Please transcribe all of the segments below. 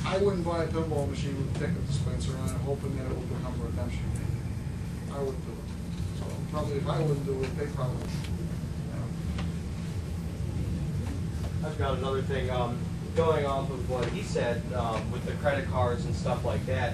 I wouldn't buy a pinball machine with a ticket dispenser on it, hoping that it will become a redemption game. I wouldn't do it. So probably if I wouldn't do it, they probably would. I've got another thing. Going off of what he said with the credit cards and stuff like that,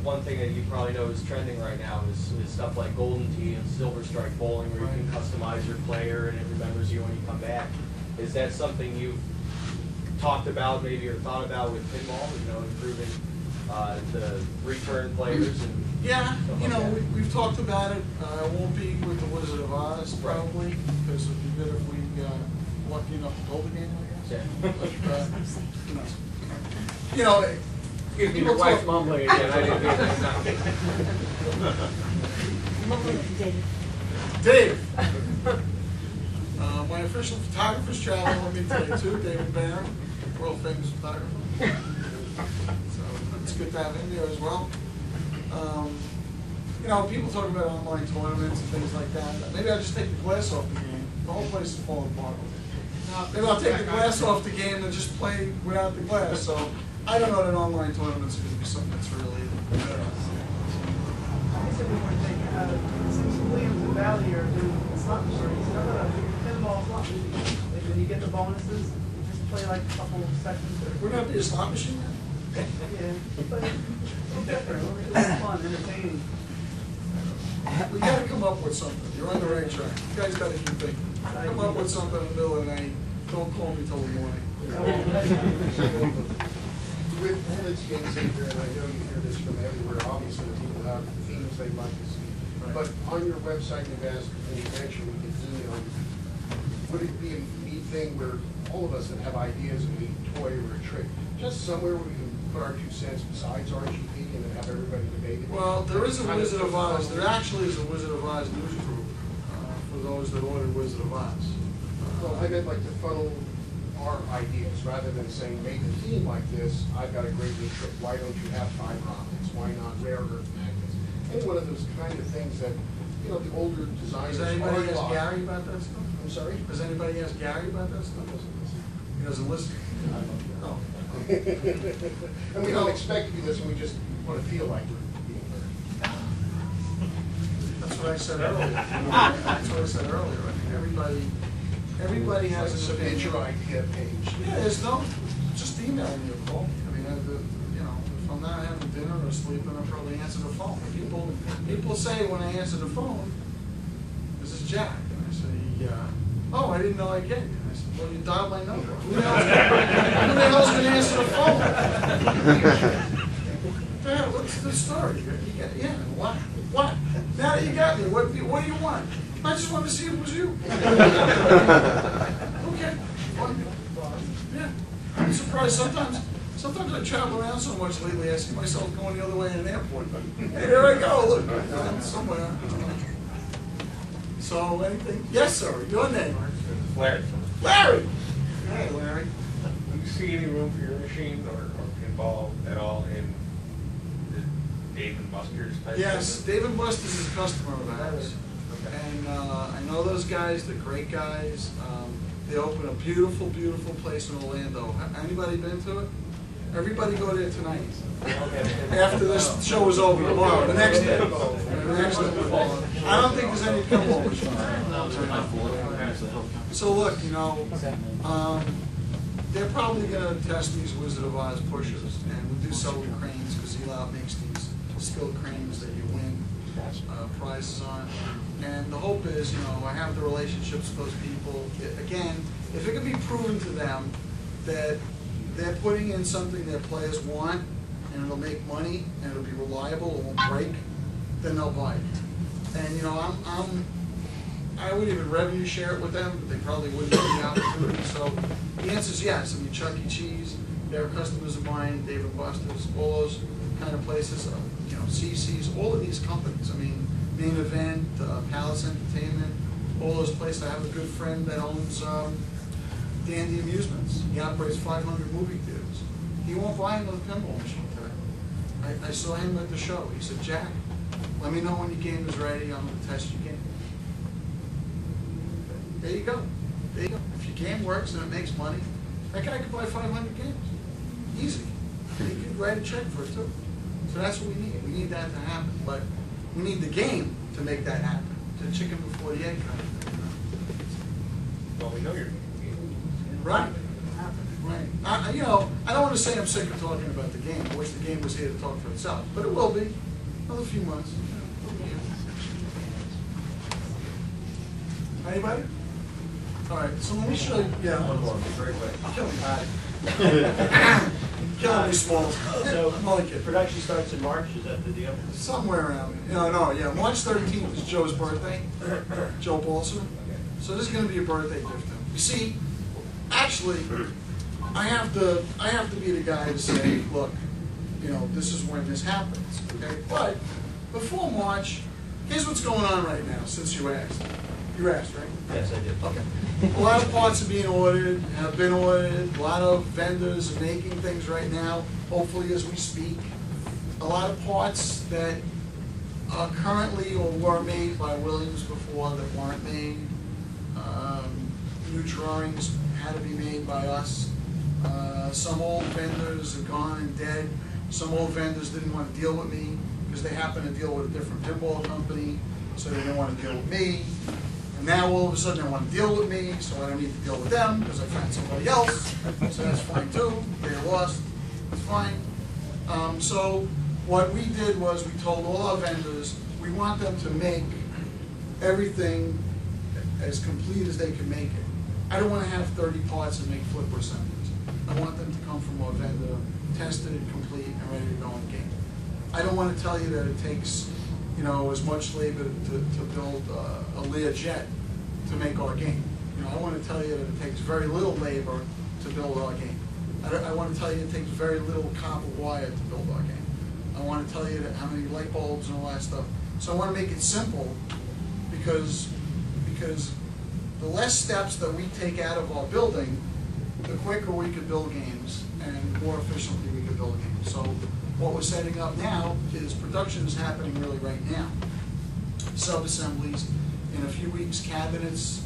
one thing that you probably know is trending right now is stuff like Golden Tee and Silver Strike Bowling, where you can customize your player and it remembers you when you come back. Is that something you've talked about maybe or thought about with pinball, you know, improving the return players? And yeah, you know, like we've talked about it. It won't be with the Wizard of Oz probably, because it'd be good if we lucky enough to build the game, I guess. Yeah. But, you know, excuse me, your wife's mumbling again. I didn't hear that. Dave. My official photographer's traveling with me today too, David Barron, world famous photographer. So it's good to have him there as well. You know, people talk about online tournaments and things like that. Maybe I'll just take the glass off the game. The whole place is falling apart. Maybe I'll take the glass off the game and just play without the glass. So I don't know that online tournaments are going to be something that's really better. I said we want to take since Williams and Valley are doing slot machines. Pinball slot machines. Like when you get the bonuses, you just play like a couple of seconds. We're going to be a slot machine now? Yeah, but it's different. It's fun, entertaining. We got to come up with something. You're on the right track. You guys got to keep thinking. Come up with something in the middle of the night. Don't call me till the morning. With Heaven's Game Saver, and I know you hear this from everywhere, obviously people have themes they'd like to see. But on your website, you've asked, and you mentioned we can email you. Would it be a neat thing where all of us that have ideas of a toy or a trick, just somewhere where we can put our 2 cents besides RGP and then have everybody debate it? Well, there is a Wizard of Oz. There actually is a Wizard of Oz news group for those that ordered Wizard of Oz. Well, I meant like to funnel our ideas rather than saying make a theme like this. I've got a great new trick. Why don't you have fiber optics? Why not rare earth magnets? Any one of those kind of things that, you know, the older designers. Does anybody ask Gary about that stuff? I'm sorry? Does anybody ask Gary about that stuff? He doesn't listen. Oh. And we don't expect to be listening. We just want to feel like we're being heard. That's what I said earlier. That's what I said earlier. I mean, everybody has an Submit opinion. your idea page. Yeah, there's no, just email me or call me. I mean, you know, if I'm not having dinner or sleeping, I'll probably answer the phone. People say when I answer the phone, "This is Jack," and I say, "Oh, I didn't know I get you." I said, "Well, you dialed my number. Who the hell's going to answer the phone?" Yeah, what's the story? Yeah, what? Now that you got me, what do you want? I just wanted to see if it was you. Okay, fine. Yeah, I'm surprised sometimes I travel around so much lately, I see myself going the other way in an airport. Hey, there I go, look, I'm somewhere. So, anything? Yes, sir, your name? Larry. Larry! Hey, Larry. Do you see any room for your machine or pinball at all in the Dave and Buster's type Yes, business? Dave and Buster's is a customer of ours. Okay. And I know those guys, they're great guys. They open a beautiful, beautiful place in Orlando. Anybody been to it? Everybody go there tonight. After this show is over tomorrow, the next day. I don't think there's any pinball machines. So look, you know, they're probably going to test these Wizard of Oz pushers, and we do sell the cranes because Eli makes these skill cranes that you win prizes on. And the hope is, you know, I have the relationships with those people. Again, if it can be proven to them that they're putting in something their players want, and it'll make money, and it'll be reliable, it won't break, then they'll buy it. And you know, I would even revenue share it with them, but they probably wouldn't have the opportunity. So the answer is yes. I mean, Chuck E. Cheese, they're customers of mine, Dave and Buster's, all those kind of places, you know, CC's, all of these companies. I mean, Main Event, Palace Entertainment, all those places. I have a good friend that owns Dandy Amusements. He operates 500 movie theaters. He won't buy another pinball machine today. I saw him at the show. He said, "Jack, let me know when your game is ready. I'm going to test your game." There you go. There you go. If your game works and it makes money, that guy could buy 500 games. Easy. write a check for it too. So that's what we need. We need that to happen. But we need the game to make that happen. The chicken before the egg kind of thing. Well, we know you're. Right. Right. You know, I don't want to say I'm sick of talking about the game. I wish the game was here to talk for itself. But it will be. Another few months. Anybody? All right, so let me show you. Yeah. One more, very quick. Killing me, Smalls. So, I'm only kidding. production starts in March, is that the deal? Somewhere around. Yeah. March 13th is Joe's birthday. Joe Balser. So this is going to be a birthday gift to him. You see, actually, I have to be the guy to say, look, you know, this is when this happens. Okay, but before March, here's what's going on right now. Since you asked. You asked, right? Yes, I did. Okay. A lot of parts are being ordered, have been ordered. A lot of vendors are making things right now, hopefully as we speak. A lot of parts that are currently or were made by Williams before that weren't made. New drawings had to be made by us. Some old vendors are gone and dead. Some old vendors didn't want to deal with me because they happen to deal with a different pinball company, so they didn't want to deal with me. And now all of a sudden they want to deal with me, so I don't need to deal with them because I found somebody else. So that's fine too. They lost. It's fine. So what we did was we told all our vendors we want them to make everything as complete as they can make it. I don't want to have 30 parts and make flipper assemblies. I want them to come from our vendor, tested, complete, and ready to go in the game. I don't want to tell you that it takes, you know, as much labor to build a Learjet to make our game. You know, I want to tell you that it takes very little labor to build our game. I want to tell you it takes very little copper wire to build our game. I want to tell you that how many light bulbs and all that stuff. So I want to make it simple because the less steps that we take out of our building, the quicker we could build games and the more efficiently we could build games. So what we're setting up now is production is happening really right now. Sub-assemblies, in a few weeks, cabinets.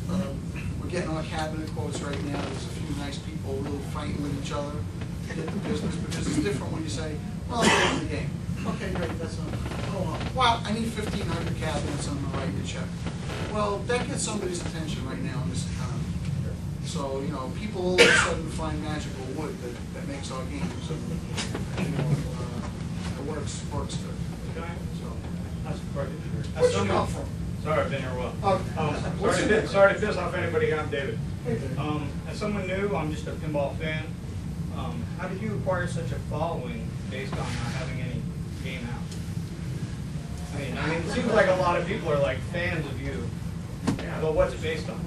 We're getting our cabinet quotes right now. There's a few nice people really fighting with each other to get the business because it's different when you say, well, I'm in the game. Okay, great, that's not, well, I need 1,500 cabinets, I'm gonna write the check. Well, that gets somebody's attention right now in this economy. So, you know, people all of a sudden find magical wood that makes our games, and, you know, it works good. So, where'd you come from? Sorry, I've been here a while. What's your name? Sorry to piss off anybody. I'm David. Hey, David. As someone new, I'm just a pinball fan. How did you acquire such a following based on not having any game out? I mean, it seems like a lot of people are like fans of you. Yeah. Well, what's it based on?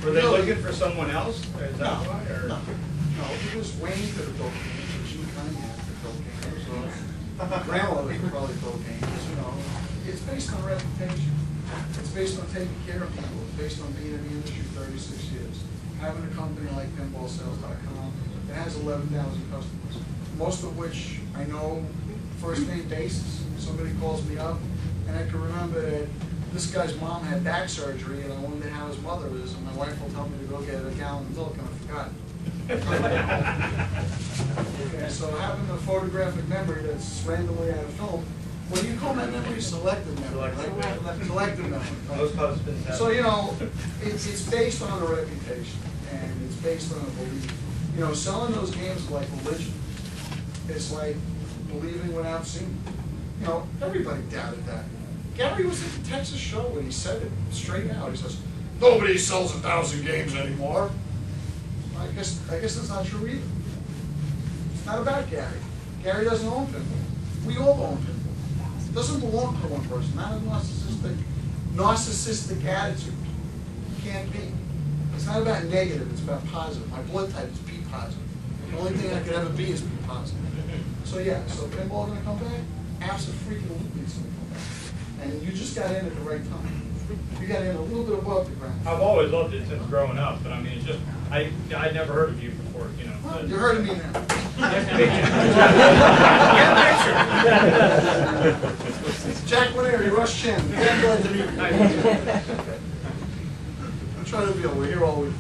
Were they looking for someone else? Or is that why? Or? No, because Wayne could have built games, or Gene Cunningham could have built games, or grandmother could probably build games, you know. It's based on reputation. It's based on taking care of people. It's based on being in the industry 36 years. Having a company like pinballsales.com that has 11,000 customers, most of which I know first name basis. Somebody calls me up, and I can remember that this guy's mom had back surgery, and I wondered how his mother is, and my wife will tell me to go get a gallon of milk, and I forgot. Okay, so having a photographic memory that's randomly out of film, what do you call that memory? Selective memory. Selective memory. Most husbands have. So, you know, it's based on a reputation, and it's based on a belief. You know, selling those games is like religion. It's like believing without seeing. You know, everybody doubted that. Gary was at the Texas show when he said it straight out. He says, nobody sells 1,000 games anymore. I guess that's not true either. It's not about Gary. Gary doesn't own pinball. We all own pinball. It doesn't belong to one person. Not a narcissistic attitude. It can't be. It's not about negative, it's about positive. My blood type is B positive. The only thing I could ever be is B positive. So yeah, so pinball gonna come back? Absolutely it's gonna come back. And you just got in at the right time. You got in a little bit above the ground. I've always loved it since growing up, but I mean, it's just, I'd never heard of you before, you know. Well, you heard of me now. Nice to meet you. Get a picture. Jack Guarnieri, Rush Chin. Very glad to meet you. I'm trying to be over here all week.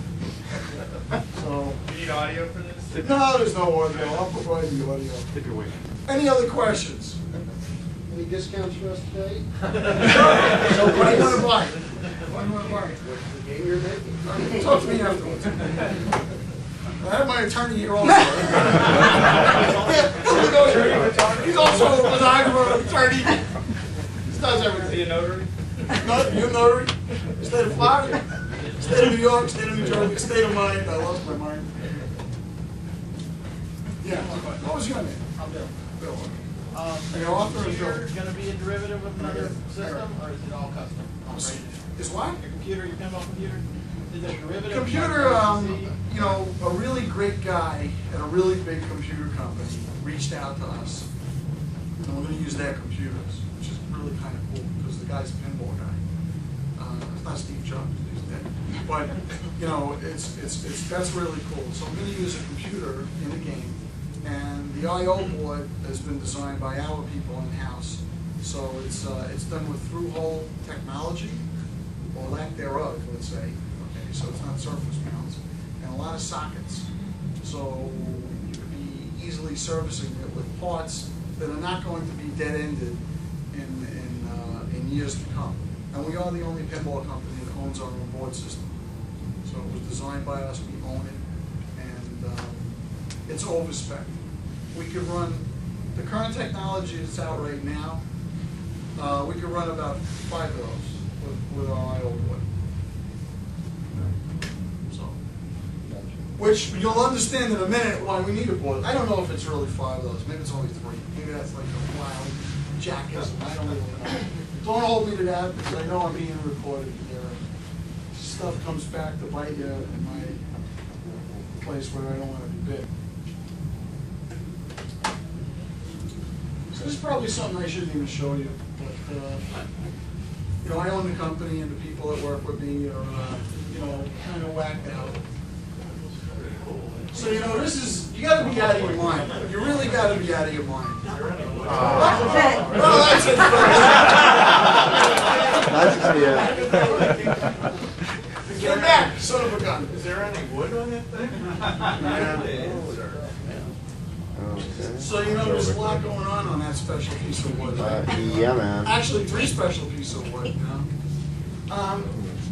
So, You need audio for this? no, there's no audio. I'll provide the audio. Tip your weight. Any other questions? Any discounts for us today? So what do you want to buy? What do you want to buy? What's the game you're making? Talk to me afterwards. I have my attorney here also. He's also a photographer, attorney. He does everything. See a notary? No, you're notary. State of Florida, state of New York, state of New Jersey, state of mind. I lost my mind. Yeah. What was your name? I'm Bill. Bill. Is your author is your Bill. computer gonna be a derivative of another system, or is it all custom? Is what? Your computer, your pinball computer, is it a derivative? of Computer, PC? you know, a really great guy at a really big computer company reached out to us, and we're going to use their computers, which is really kind of cool because the guy's a pinball guy. It's not Steve Jobs, he's dead, but you know, that's really cool. So I'm going to use a computer in the game, and the I/O board has been designed by our people in house. So it's done with through-hole technology, or lack thereof, let's say. Okay, so it's not surface mounts, and a lot of sockets. So you could be easily servicing it with parts that are not going to be dead-ended in years to come. And we are the only pinball company that owns our own board system. So it was designed by us, we own it, and it's over-spec. We could run the current technology that's out right now. We could run about 5 of those with our I/O board. So, which you'll understand in a minute why we need a board. I don't know if it's really 5 of those. Maybe it's only 3. Maybe that's like a wild jackass. I don't really know. Don't hold me to that because I know I'm being recorded here. Stuff comes back to bite you in my place where I don't want to be big. So this is probably something I shouldn't even show you. But, you know, I own the company and the people that work with me are, you know, kind of whacked out. So, you know, this is, you got to be out of your mind. You really got to be out of your mind. Well, that's it. Get back, son of a gun. Is there any wood on that thing? Yeah. So, you know, there's a lot going on that special piece of wood. Yeah, man. Actually, 3 special pieces of wood, you know.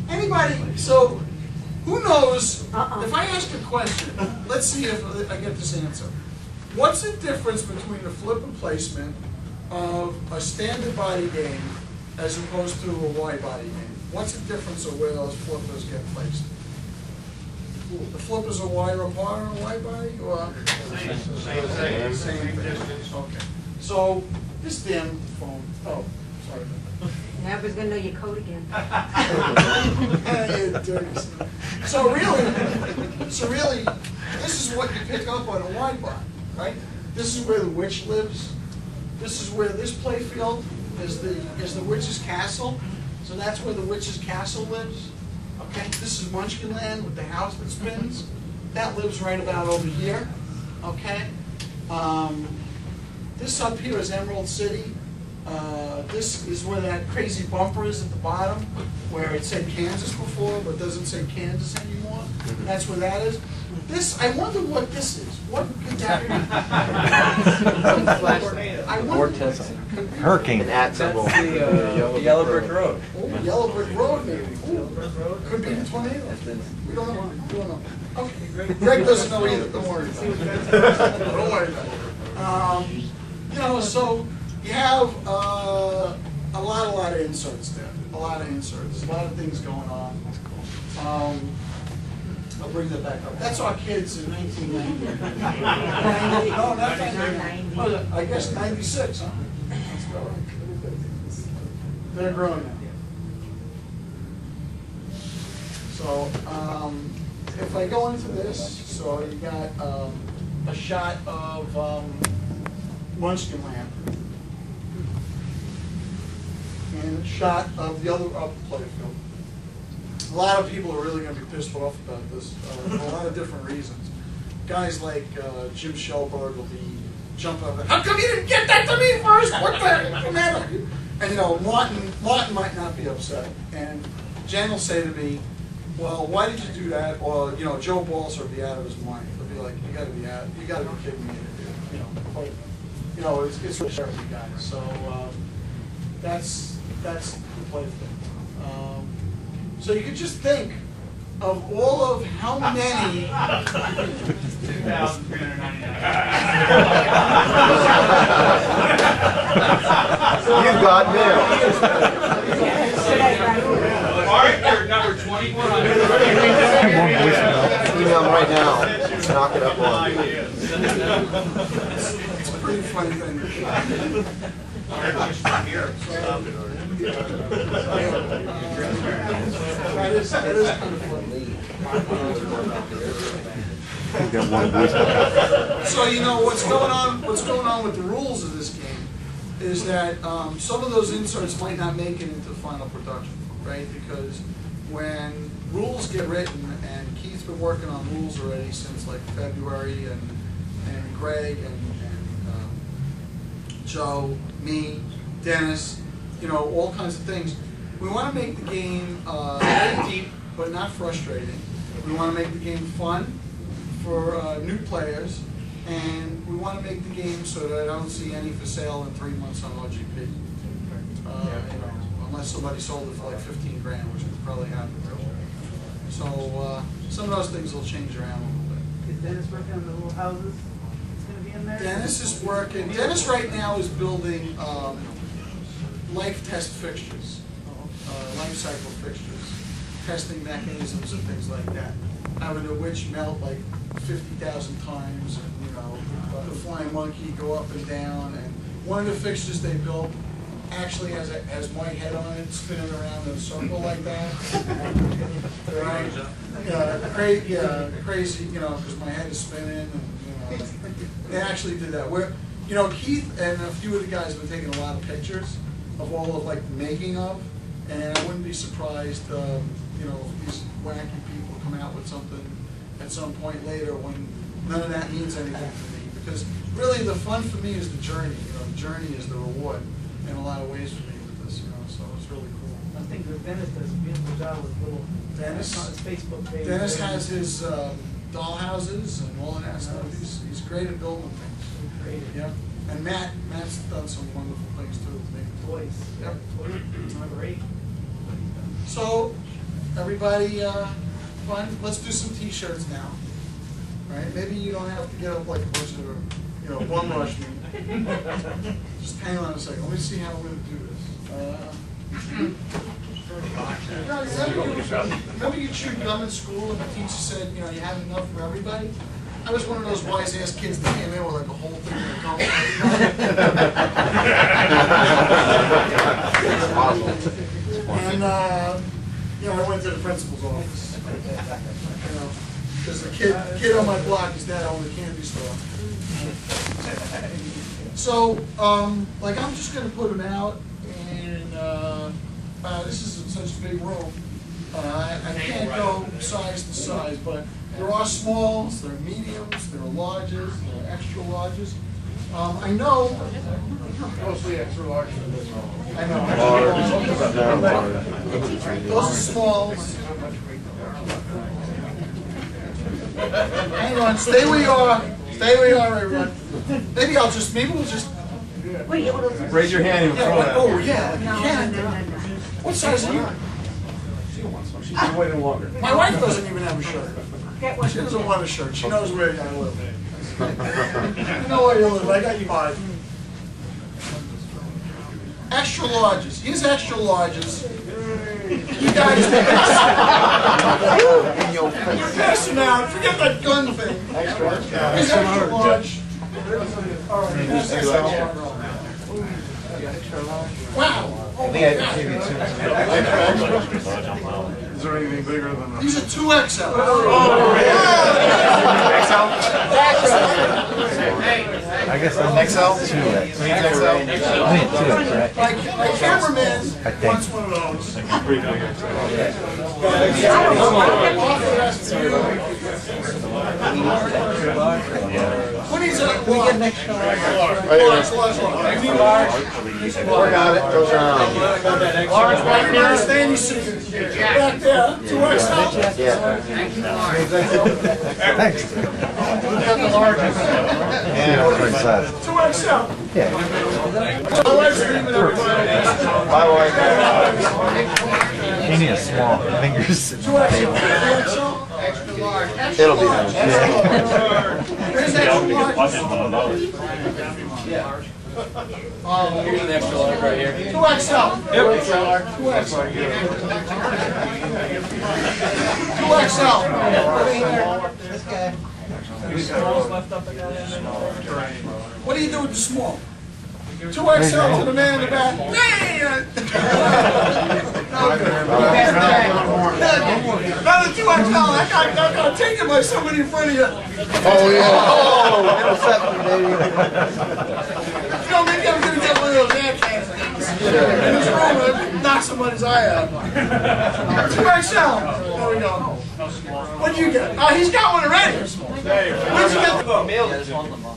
Anybody, so, who knows, if I ask a question, let's see if I get this answer. What's the difference between the flip replacement of a standard body game as opposed to a wide body game? What's the difference of where those flippers get placed? The flippers are wider apart on a wide body, or? Same distance. Okay. So, this damn phone, oh, sorry. Nobody's gonna know your code again. So really, this is what you pick up on a wide body, right? This is where the witch lives. This is where this playfield is the witch's castle. So that's where the witch's castle lives. Okay, this is Munchkinland with the house that spins. That lives right about over here. Okay, this up here is Emerald City. This is where that crazy bumper is at the bottom, where it said Kansas before, but doesn't say Kansas anymore. That's where that is. This, I wonder what this is. What could that be? I wonder. Hurricane. That's the Yellow Brick Road. Oh, Yellow Brick Road, maybe. Ooh, could be a tornado. We don't know. We don't know. Okay, Greg doesn't know either. Don't worry about it. Don't worry about it. You know, so you have a lot of inserts there. A lot of inserts. A lot of things going on. I'll bring that back up. That's our kids in 1990. 90, no, not 90. What was it? I guess 96, huh? That's about right. They're grown now. So, if I go into this, so you got a shot of Munchkinland and a shot of the other playfield. A lot of people are really going to be pissed off about this for a lot of different reasons. Guys like Jim Shelberg will be jumping up. How come you didn't get that to me first? What the matter? And Martin might not be upset, and Jen will say to me, well, why did you do that? Or, Joe Balls will be out of his mind. He'll be like, you gotta be kidding me. It's really sharp, you guys. So, that's the play thing. So you could just think of all of how many. 2,399. You got mail. Mark, you're number 21 on Email them right now. Knock it up on. It's a pretty funny thing. That is kind of funny. So what's going on with the rules of this game is that some of those inserts might not make it into final production, right? Because when rules get written, and Keith's been working on rules already since like February, and Greg and Joe, me, Dennis, all kinds of things. We want to make the game very deep, but not frustrating. We want to make the game fun for new players, and we want to make the game so that I don't see any for sale in 3 months on OGP. Unless somebody sold it for like 15 grand, which would probably happen. So some of those things will change around a little bit. Is Dennis working on the little houses? It's going to be in there? Dennis is working. Dennis right now is building life test fixtures, life cycle fixtures, testing mechanisms and things like that. Having a witch melt like 50,000 times, and the flying monkey go up and down. And one of the fixtures they built actually has my head on it, spinning around in a circle like that. Right? Crazy, because my head is spinning, and they actually did that. Keith and a few of the guys have been taking a lot of pictures of all of like the making of, and I wouldn't be surprised, if these wacky people come out with something at some point later when none of that means anything to me. Because really, the fun for me is the journey. The journey is the reward in a lot of ways for me with this. So it's really cool. I think that Dennis does a beautiful job with little. Dennis on his Facebook page. Dennis has his doll houses and all of that stuff. He's great at building things. Creative. Yep. And Matt's done some wonderful things too. Toys. Yep. Toys. Great. So, everybody, fun. Let's do some T-shirts now. Right? Maybe you don't have to get up like a bunch of, bum rush me. Just hang on a second. Let me see how we're going to do this. Remember you chewed gum in school and the teacher said, you have enough for everybody? I was one of those wise-ass kids that came in with like a whole thing of gum. And, I went to the principal's office. Because the kid on my block, his dad owned a candy store. So, I'm just going to put them out, and this is such a big room. I can't go size to size, but there are smalls, there are mediums, there are larges, there are extra larges. I know. Mostly extra large. I know. Those are smalls. Hang on, stay where you are. Stay where you are, everyone. Maybe we'll just. Raise your hand and throw it out. Oh, yeah, you can. What size are you? She's been waiting longer. My wife doesn't even have a shirt. She doesn't want a shirt. She knows where I live. You know where you live. I got you mine. Extra larges. Here's extra larges. You guys pass them out. Forget that gun thing. Here's extra large. All right. Here's extra large. Wow. I think I can give you two. Is there anything bigger than These are 2XL. I guess the next XL? 2X. My cameraman wants one of those. What he's What's that? We get next show. Work on it, goes around. Large back there, stand your seat. Back there, 2XL. Yeah. Thanks. Yeah, pretty size. 2XL. Yeah. My wife's leaving everybody. My wife. You need a small fingers. 2XL. It'll be done. Here's extra large. Here's an extra large right here. 2XL. 2XL. 2XL. What do you do with the small? 2XL to the man in the back. Another 2XL. That guy got taken by somebody in front of you. Oh, yeah. Oh, intercepted, baby. You know, maybe I'm gonna get one of those air cans in this room and knock somebody's eye out. 2XL. There we go. What'd you get? Oh, he's got one already. Where'd you get?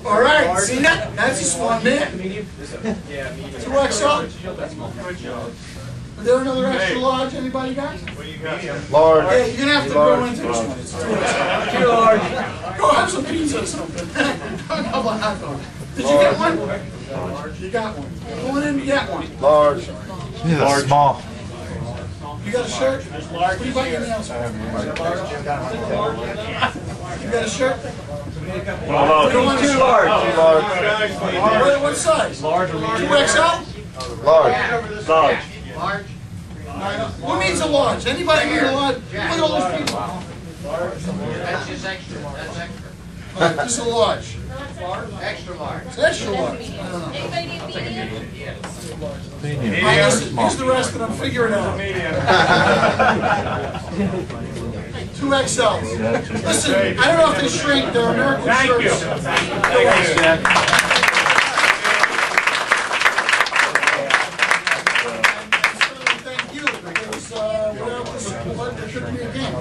All right, see that? That's a smart man. 2XL. Is there another extra large? Anybody got? Large. Yeah, you're gonna have to go into this one. It's 2XL. Too large. Go have some pizza or something. How about hot dog? Did you get one? You got one. Go in and get one. Large. These are small. You got a shirt? What do you buy your nails for? You got a shirt? You don't want a shirt? What size? Large. 2XL? Large. Who needs a large? Anybody need a large? Look at all those people. That's just extra. That's extra. All right, this is a large. Extra large. It's extra large. I don't know. Anybody need medium? Medium. Here's the rest of them. Figure it out. 2XL. Listen, I don't know if they shrink. They're American shirts. Thanks, Jack. Thank you, because without the support, there shouldn't be a game.